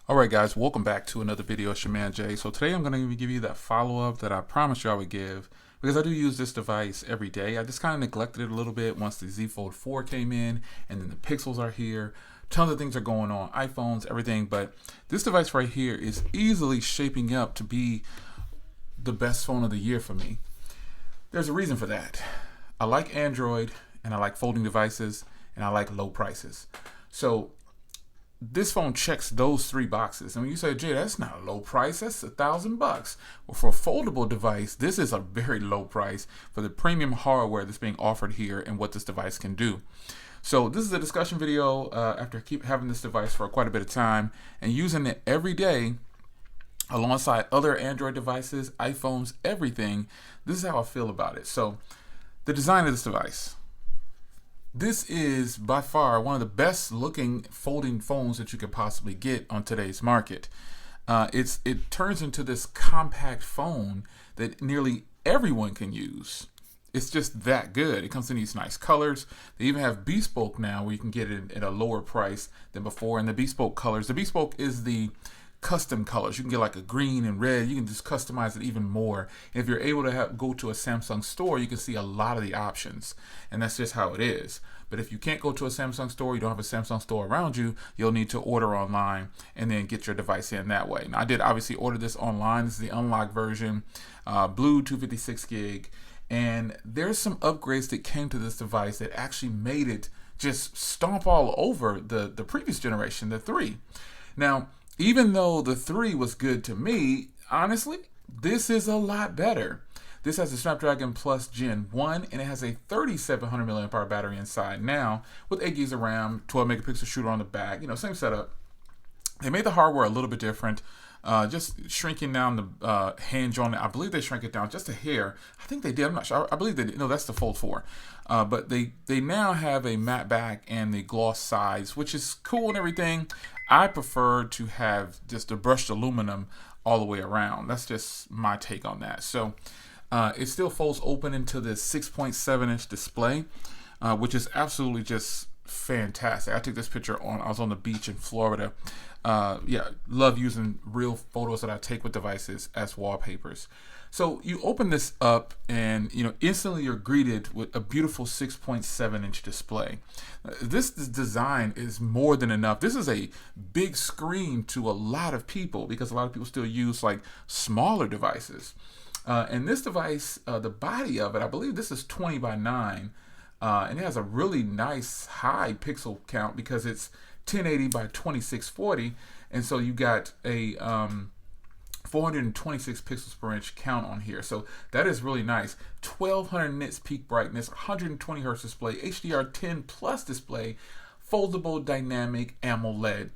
Alright guys, welcome back to another video. It's your man Jay. So today I'm going to give you that follow-up that I promised you I would give because I do use this device every day. I just kind of neglected it a little bit once the Z Fold 4 came in and then the Pixels are here. Tons of things are going on, iPhones, everything, but this device right here is easily shaping up to be the best phone of the year for me. There's a reason for that. I like Android and I like folding devices and I like low prices. So this phone checks those three boxes. And when you say, Jay, that's not a low price, that's $1,000. Well, for a foldable device, this is a very low price for the premium hardware that's being offered here and what this device can do. So this is a discussion video after I keep having this device for quite a bit of time and using it every day alongside other Android devices, iPhones, everything. This is how I feel about it. So the design of this device. This is by far one of the best looking folding phones that you could possibly get on today's market. It turns into this compact phone that nearly everyone can use. It's just that good. It comes in these nice colors. They even have bespoke now where you can get it at a lower price than before. And the bespoke colors, the bespoke is the custom colors. You can get like a green and red. You can just customize it even more. And if you're able to go to a Samsung store, you can see a lot of the options. And that's just how it is. But if you can't go to a Samsung store, you don't have a Samsung store around you, you'll need to order online and then get your device in that way. Now, I did obviously order this online. This is the unlocked version, blue 256 gig. And there's some upgrades that came to this device that actually made it just stomp all over the previous generation, the 3. Now, even though the 3 was good to me, honestly, this is a lot better. This has a Snapdragon Plus Gen 1, and it has a 3700 mAh battery inside now with 8 gigs of RAM, 12 megapixel shooter on the back, same setup. They made the hardware a little bit different, just shrinking down the hinge on it. I believe they shrank it down just a hair. I think they did. I'm not sure. I believe they did. No, that's the Fold 4. But they now have a matte back and the gloss sides, which is cool and everything. I prefer to have just the brushed aluminum all the way around. That's just my take on that. So it still folds open into this 6.7-inch display, which is absolutely just fantastic. I took this picture I was on the beach in Florida. Love using real photos that I take with devices as wallpapers. So you open this up and instantly you're greeted with a beautiful 6.7-inch display. This design is more than enough. This is a big screen to a lot of people because a lot of people still use like smaller devices. And this device, the body of it, I believe this is 20 by 9. And it has a really nice high pixel count because it's 1080 by 2640. And so you got a 426 pixels per inch count on here. So that is really nice. 1200 nits peak brightness, 120 hertz display, HDR10 plus display, foldable dynamic AMOLED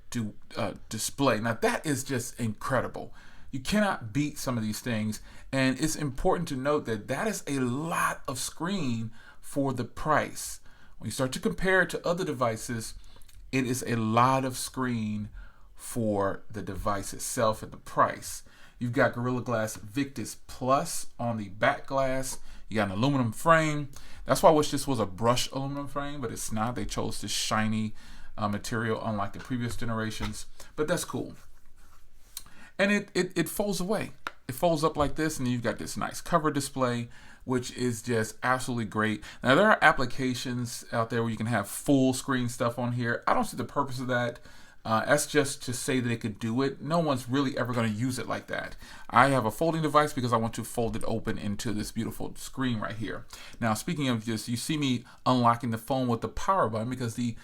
display. Now that is just incredible. You cannot beat some of these things. And it's important to note that that is a lot of screen for the price. When you start to compare it to other devices, it is a lot of screen for the device itself and the price. You've got Gorilla Glass Victus Plus on the back glass. You got an aluminum frame. That's why I wish this was a brushed aluminum frame, but it's not. They chose this shiny material unlike the previous generations, but that's cool. And it folds away. It folds up like this, and you've got this nice cover display, which is just absolutely great. Now, there are applications out there where you can have full screen stuff on here. I don't see the purpose of that. That's just to say that it could do it. No one's really ever going to use it like that. I have a folding device because I want to fold it open into this beautiful screen right here. Now, speaking of this, you see me unlocking the phone with the power button because the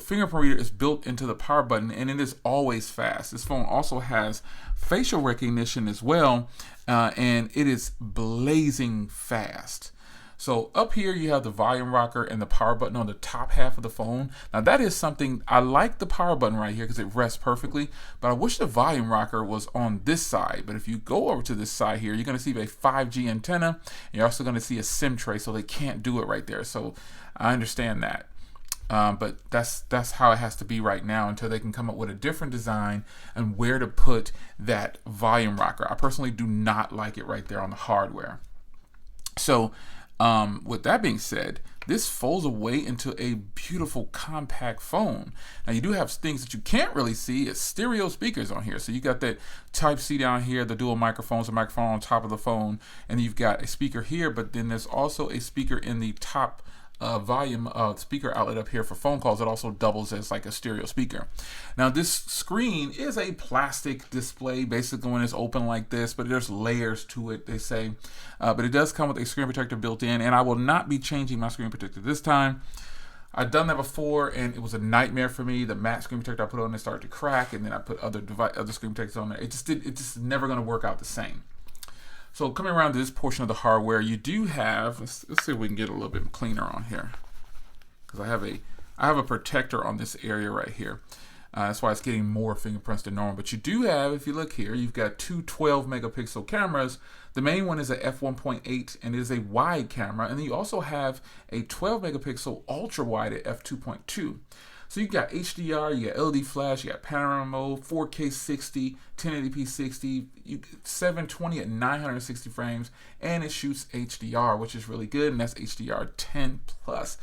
fingerprint reader is built into the power button and it is always fast. This phone also has facial recognition as well, and it is blazing fast. So up here you have the volume rocker and the power button on the top half of the phone. Now that is something, I like the power button right here because it rests perfectly, but I wish the volume rocker was on this side. But if you go over to this side here, you're going to see a 5G antenna, and you're also going to see a SIM tray, so they can't do it right there. So I understand that. But that's how it has to be right now until they can come up with a different design and where to put that volume rocker. I personally do not like it right there on the hardware. So With that being said, this folds away into a beautiful compact phone. Now you do have things that you can't really see. It's stereo speakers on here. So you got that Type-C down here, the dual microphones, a microphone on top of the phone, and you've got a speaker here, but then there's also a speaker in the top volume speaker outlet up here for phone calls. It also doubles as like a stereo speaker. Now this screen is a plastic display basically when it's open like this, but there's layers to it, they say. But it does come with a screen protector built in, and I will not be changing my screen protector this time. I've done that before and it was a nightmare for me. The matte screen protector I put on it started to crack, and then I put other screen protectors on there. It's just never going to work out the same. So coming around to this portion of the hardware, you do have, let's see if we can get a little bit cleaner on here, because I have a protector on this area right here. That's why it's getting more fingerprints than normal. But you do have, if you look here, you've got two 12 megapixel cameras. The main one is a f1.8 and it is a wide camera, and then you also have a 12 megapixel ultra wide at f2.2. So you got HDR, you got LED flash, you got panorama mode, 4K 60, 1080p 60, 720 at 960 frames, and it shoots HDR, which is really good, and that's HDR 10 plus.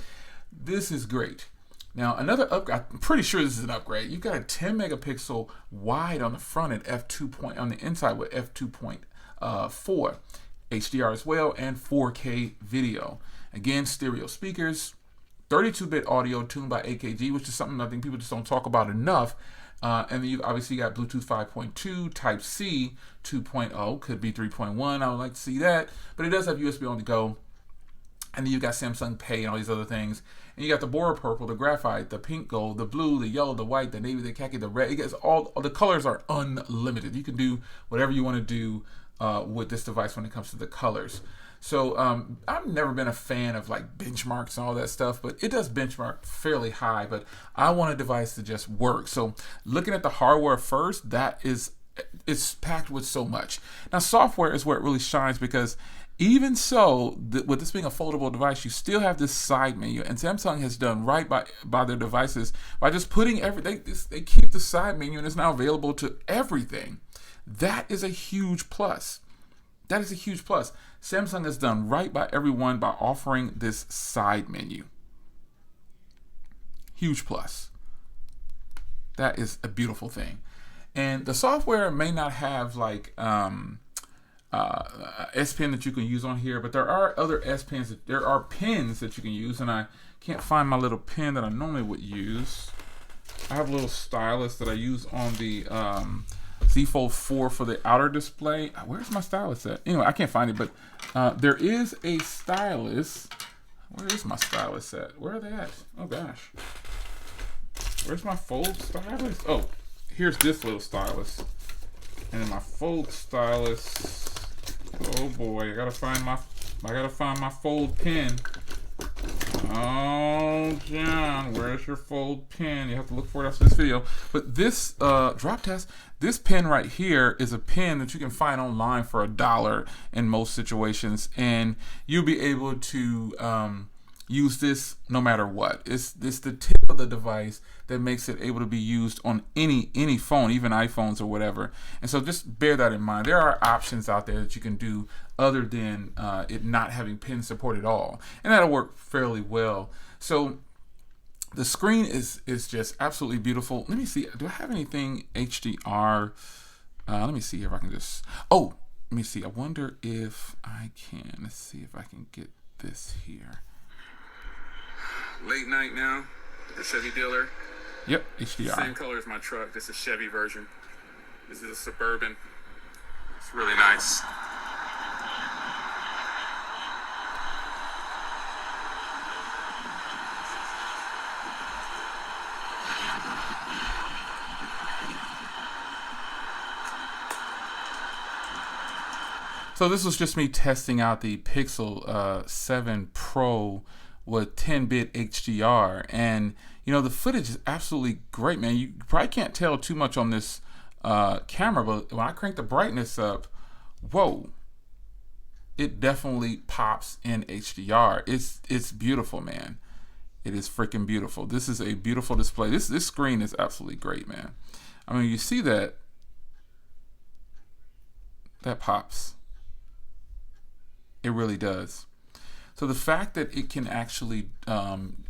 This is great. Now another upgrade, I'm pretty sure this is an upgrade. You've got a 10 megapixel wide on the front at f2. On the inside with f2.4, HDR as well, and 4K video. Again, stereo speakers. 32-bit audio tuned by AKG, which is something I think people just don't talk about enough. And then you've obviously got Bluetooth 5.2, Type-C 2.0, could be 3.1. I would like to see that, but it does have USB on the go. And then you've got Samsung Pay and all these other things. And you got the Bora purple, the graphite, the pink gold, the blue, the yellow, the white, the navy, the khaki, the red. It gets all the colors are unlimited. You can do whatever you want to do with this device when it comes to the colors. So I've never been a fan of like benchmarks and all that stuff, but it does benchmark fairly high, but I want a device to just work. So looking at the hardware first, it's packed with so much. Now software is where it really shines, because even so, with this being a foldable device, you still have this side menu, and Samsung has done right by their devices by just putting they keep the side menu, and it's now available to everything. That is a huge plus. That is a huge plus. Samsung has done right by everyone by offering this side menu. Huge plus. That is a beautiful thing. And the software may not have like S Pen that you can use on here, but there are other S Pens. There are pens that you can use, and I can't find my little pen that I normally would use. I have a little stylus that I use on the Z Fold 4 for the outer display. Where's my stylus at? Anyway, I can't find it, but there is a stylus. Where is my stylus at? Where are they at? Oh gosh. Where's my Fold stylus? Oh, here's this little stylus. And then my Fold stylus. Oh boy, I gotta find my Fold pen. Oh, John, where's your Fold pen? You have to look for it after this video. But this drop test, this pen right here is a pen that you can find online for $1 in most situations, and you'll be able to use this no matter what. It's the tip of the device that makes it able to be used on any phone, even iPhones or whatever. And so just bear that in mind. There are options out there that you can do other than it not having pen support at all, and that'll work fairly well. So the screen is just absolutely beautiful. Let me see, do I have anything HDR? Let me see if I can just, oh, let me see. I wonder if I can, let's see if I can get this here. Late night now, the Chevy dealer. Yep, HDR. Same color as my truck. This is a Chevy version. This is a Suburban. It's really nice. So this was just me testing out the Pixel 7 Pro with 10-bit HDR, and you know the footage is absolutely great, man. You probably can't tell too much on this camera, but when I crank the brightness up, whoa, it definitely pops in HDR. It's beautiful, man. It is freaking beautiful. This is a beautiful display. This screen is absolutely great, man. I mean, you see that pops. It really does. So the fact that it can actually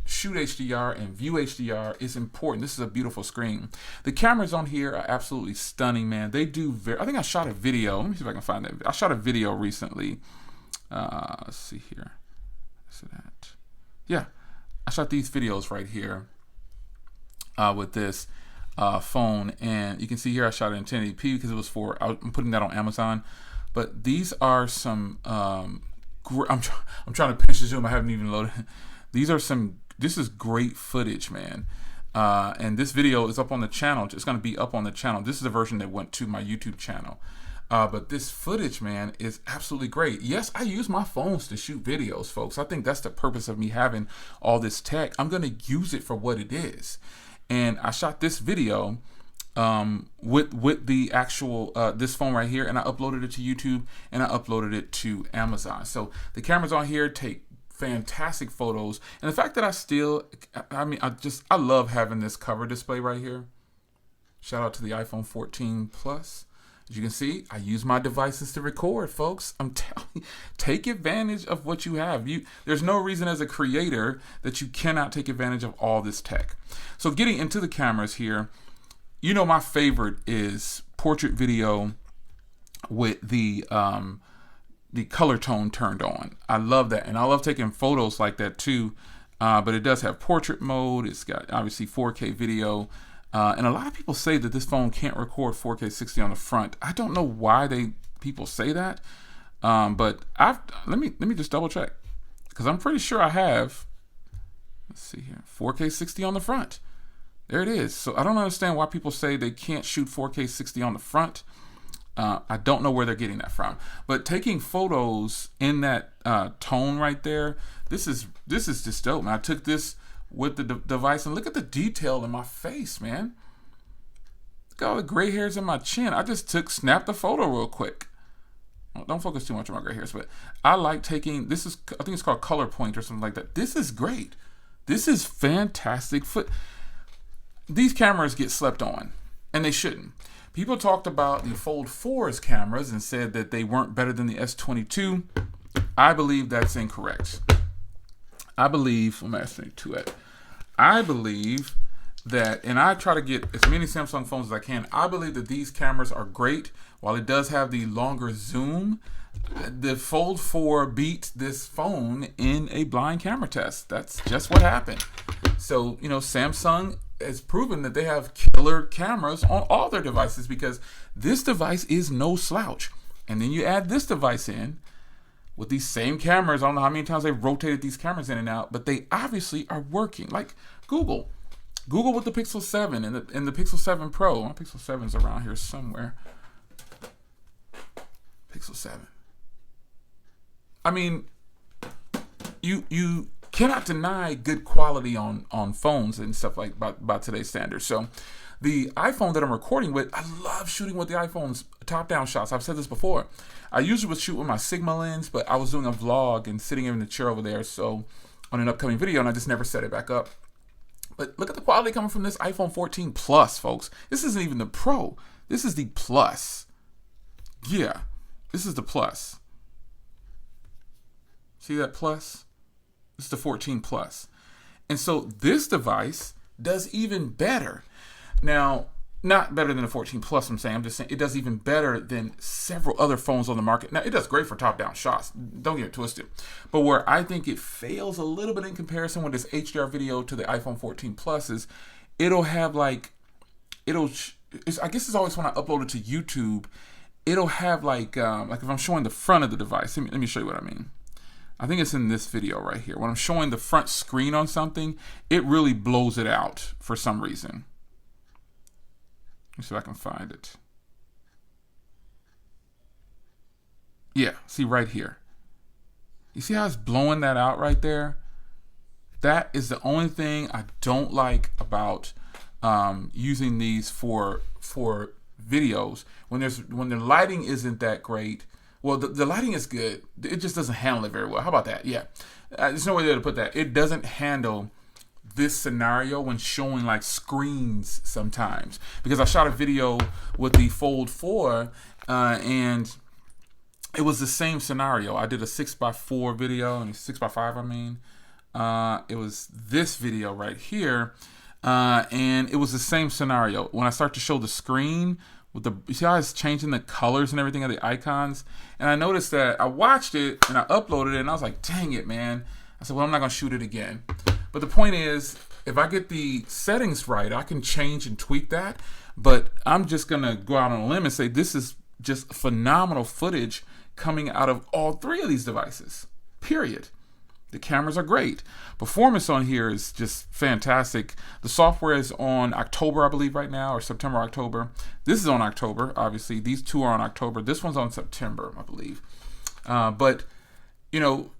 shoot HDR and view HDR is important. This is a beautiful screen. The cameras on here are absolutely stunning, man. They do I think I shot a video. Let me see if I can find that. I shot a video recently. Let's see here. So that, yeah, I shot these videos right here with this phone, and you can see here I shot it in 1080p because it was I'm putting that on Amazon. But these are some I'm trying to pinch the zoom. I haven't even loaded. This is great footage, man. And this video is up on the channel. It's going to be up on the channel. This is the version that went to my YouTube channel. But this footage, man, is absolutely great. Yes, I use my phones to shoot videos, folks. I think that's the purpose of me having all this tech. I'm going to use it for what it is. And I shot this video with the actual this phone right here, and I uploaded it to YouTube and I uploaded it to Amazon. So the cameras on here take fantastic photos, and the fact that I love having this cover display right here. Shout out to the iPhone 14 Plus. As you can see, I use my devices to record, folks. I'm telling you, take advantage of what you have. There's no reason as a creator that you cannot take advantage of all this tech. So getting into the cameras here, you know, my favorite is portrait video with the color tone turned on. I love that, and I love taking photos like that too. But it does have portrait mode. It's got obviously 4K video, and a lot of people say that this phone can't record 4K 60 on the front. I don't know why people say that, but let me just double check, because I'm pretty sure I have. Let's see here, 4K 60 on the front. There it is. So I don't understand why people say they can't shoot 4K 60 on the front. I don't know where they're getting that from. But taking photos in that tone right there, this is just dope, man. I took this with the device, and look at the detail in my face, man. Look at all the gray hairs in my chin. I just snapped a photo real quick. Don't focus too much on my gray hairs, but I like taking, I think it's called color point or something like that. This is great. This is fantastic. These cameras get slept on, and they shouldn't. People talked about the Fold 4's cameras and said that they weren't better than the S22. I believe that's incorrect. I believe that, and I try to get as many Samsung phones as I can, I believe that these cameras are great. While it does have the longer zoom, the Fold 4 beat this phone in a blind camera test. That's just what happened. So, you know, Samsung has proven that they have killer cameras on all their devices, because this device is no slouch. And then you add this device in with these same cameras. I don't know how many times they've rotated these cameras in and out, but they obviously are working. Like Google with the Pixel 7 and the Pixel 7 Pro. My Pixel 7's around here somewhere. Pixel 7. I mean, you cannot deny good quality on phones and stuff like by today's standards. So the iPhone that I'm recording with, I love shooting with the iPhone's top-down shots. I've said this before. I usually would shoot with my Sigma lens, but I was doing a vlog and sitting in the chair over there, so on an upcoming video, and I just never set it back up. But look at the quality coming from this iPhone 14 Plus, folks. This isn't even the Pro. This is the Plus. Yeah, this is the Plus. See that Plus? This is the 14 Plus. And so this device does even better. Now, not better than the 14 Plus, I'm just saying it does even better than several other phones on the market. Now, it does great for top-down shots. Don't get it twisted. But where I think it fails a little bit in comparison with this HDR video to the iPhone 14 Plus is it'll have I guess it's always when I upload it to YouTube, it'll have like if I'm showing the front of the device. Let me show you what I mean. I think it's in this video right here. When I'm showing the front screen on something, it really blows it out for some reason. Let me see if I can find it. Yeah, see right here. You see how it's blowing that out right there? That is the only thing I don't like about using these for videos. When the lighting isn't that great. Well, the lighting is good. It just doesn't handle it very well. How about that? Yeah. There's no way there to put that. It doesn't handle this scenario when showing like screens sometimes. Because I shot a video with the Fold 4 and it was the same scenario. I did a 6x4 video, and 6x5, I mean. It was this video right here, and it was the same scenario. When I start to show the screen, with the, you see how it's changing the colors and everything of the icons? And I noticed that I watched it, and I uploaded it, and I was like, dang it, man. I said, well, I'm not going to shoot it again. But the point is, if I get the settings right, I can change and tweak that. But I'm just going to go out on a limb and say this is just phenomenal footage coming out of all three of these devices, period. The cameras are great. Performance on here is just fantastic. The software is on October, I believe, right now, or September, October. This is on October, obviously. These two are on October. This one's on September, I believe. But, you know,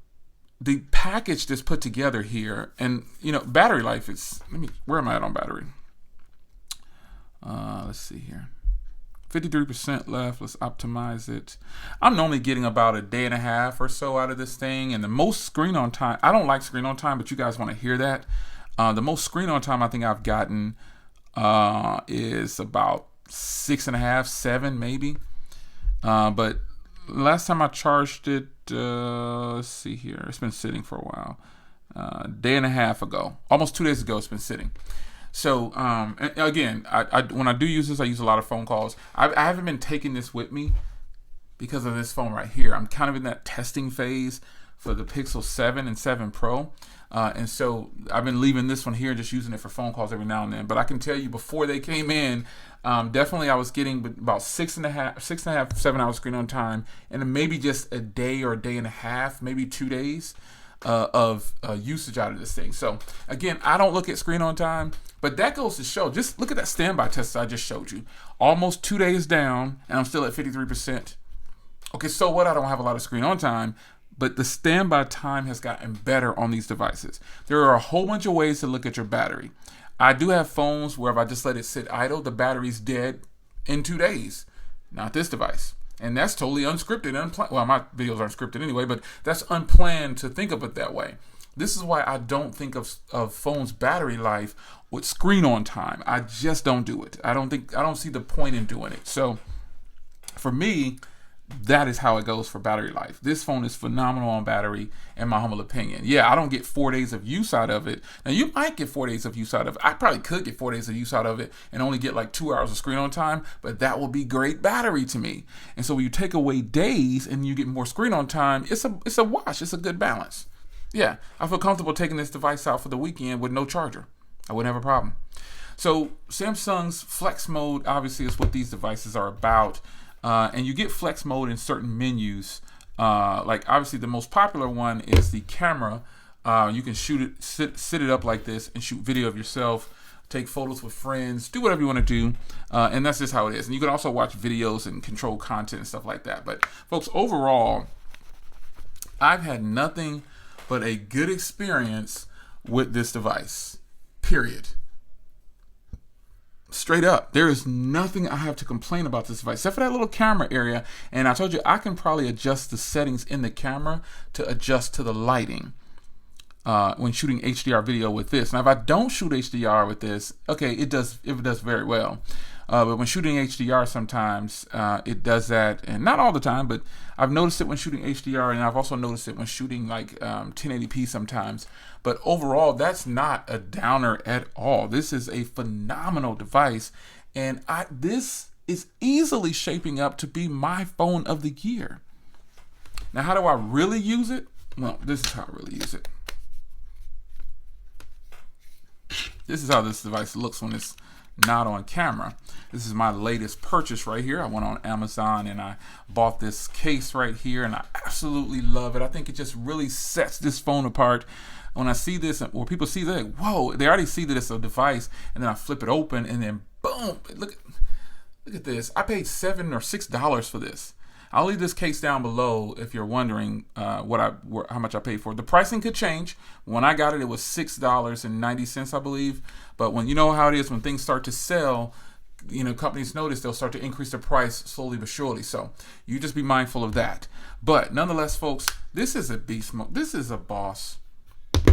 the package that's put together here, and, you know, battery life is, where am I at on battery? Let's see here. 53% left. Let's optimize it. I'm normally getting about a day and a half or so out of this thing. And the most screen on time, I don't like screen on time, but you guys want to hear that. The most screen on time I think I've gotten is about 6.5, 7 maybe. But last time I charged it, let's see here. It's been sitting for a while. Day and a half ago, almost 2 days ago, it's been sitting. So, and again, I when I do use this, I use a lot of phone calls. I haven't been taking this with me because of this phone right here. I'm kind of in that testing phase for the Pixel 7 and 7 Pro. And so I've been leaving this one here, just using it for phone calls every now and then. But I can tell you, before they came in, definitely I was getting about 6.5, 7 hours screen on time, and maybe just a day or a day and a half, maybe 2 days of usage out of this thing. So again, I don't look at screen on time, but that goes to show, just look at that standby test I just showed you. Almost 2 days down, and I'm still at 53%. Okay, so what? I don't have a lot of screen on time, but the standby time has gotten better on these devices. There are a whole bunch of ways to look at your battery. I do have phones where if I just let it sit idle, the battery's dead in 2 days. Not this device. And that's totally unscripted, unplanned. Well, my videos aren't scripted anyway, but that's unplanned to think of it that way. This is why I don't think of phones' battery life with screen on time. I just don't do it. I don't see the point in doing it. So for me, that is how it goes for battery life. This phone is phenomenal on battery, in my humble opinion. Yeah, I don't get 4 days of use out of it. Now, you might get 4 days of use out of it. I probably could get 4 days of use out of it and only get like 2 hours of screen on time, but that will be great battery to me. And so when you take away days and you get more screen on time, it's a wash. It's a good balance. Yeah, I feel comfortable taking this device out for the weekend with no charger. I wouldn't have a problem. So Samsung's Flex Mode obviously is what these devices are about. And you get flex mode in certain menus. Like obviously the most popular one is the camera. You can shoot it, sit it up like this and shoot video of yourself, take photos with friends, do whatever you want to do. And that's just how it is. And you can also watch videos and control content and stuff like that. But folks, overall, I've had nothing but a good experience with this device, period. Straight up, there is nothing I have to complain about this device except for that little camera area. And I told you I can probably adjust the settings in the camera to adjust to the lighting when shooting HDR video with this. Now, if I don't shoot HDR with this, okay, it does very well. But when shooting HDR, sometimes it does that, and not all the time, but I've noticed it when shooting HDR, and I've also noticed it when shooting like 1080p sometimes. But overall, that's not a downer at all. This is a phenomenal device, and this is easily shaping up to be my phone of the year. Now, how do I really use it? Well, this is how I really use it. This is how this device looks when it's not on camera. This is my latest purchase right here. I went on Amazon and I bought this case right here, and I absolutely love it. I think it just really sets this phone apart. When I see this, or people see that, whoa, they already see that it's a device, and then I flip it open, and then boom, look at this. I paid $7 or $6 for this. I'll leave this case down below if you're wondering how much I paid for it. The pricing could change. When I got it, it was $6.90, I believe. But when you know how it is, when things start to sell, you know, companies notice, they'll start to increase the price slowly but surely. So you just be mindful of that. But nonetheless, folks, this is a beast mode. This is a boss.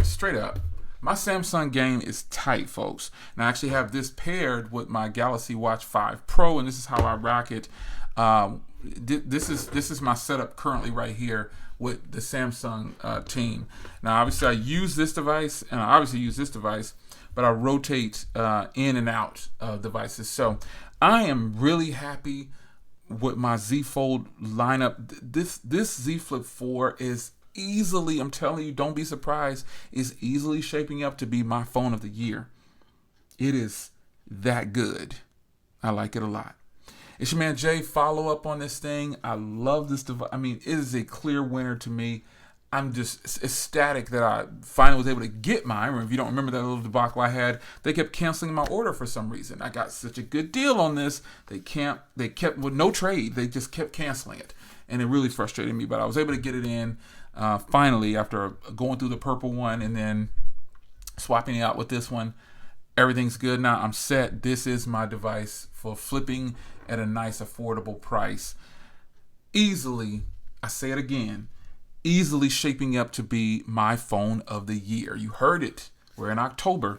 Straight up. My Samsung game is tight, folks. And I actually have this paired with my Galaxy Watch 5 Pro, and this is how I rock it. This is my setup currently right here with the Samsung team. Now, obviously, I use this device, and I obviously use this device, but I rotate in and out of devices. So I am really happy with my Z Fold lineup. This Z Flip 4 is easily, I'm telling you, don't be surprised, is easily shaping up to be my phone of the year. It is that good. I like it a lot. It's your man Jay. Follow up on this thing. I love this device. I mean, it is a clear winner to me. I'm just ecstatic that I finally was able to get mine. If you don't remember that little debacle I had, they kept canceling my order for some reason. I got such a good deal on this. They kept with no trade. They just kept canceling it, and it really frustrated me. But I was able to get it in finally after going through the purple one and then swapping it out with this one. Everything's good now. I'm set. This is my device for flipping at a nice affordable price. Easily, I say it again, easily shaping up to be my phone of the year. You heard it. We're in October,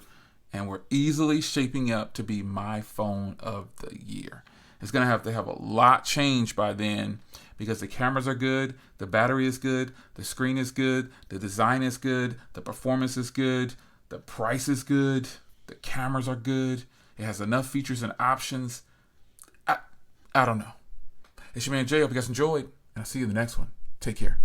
and we're easily shaping up to be my phone of the year. It's going to have a lot change by then because the cameras are good, the battery is good, the screen is good, the design is good, the performance is good, the price is good, the cameras are good. It has enough features and options. I don't know. It's your man Jay. Hope you guys enjoyed, and I'll see you in the next one. Take care.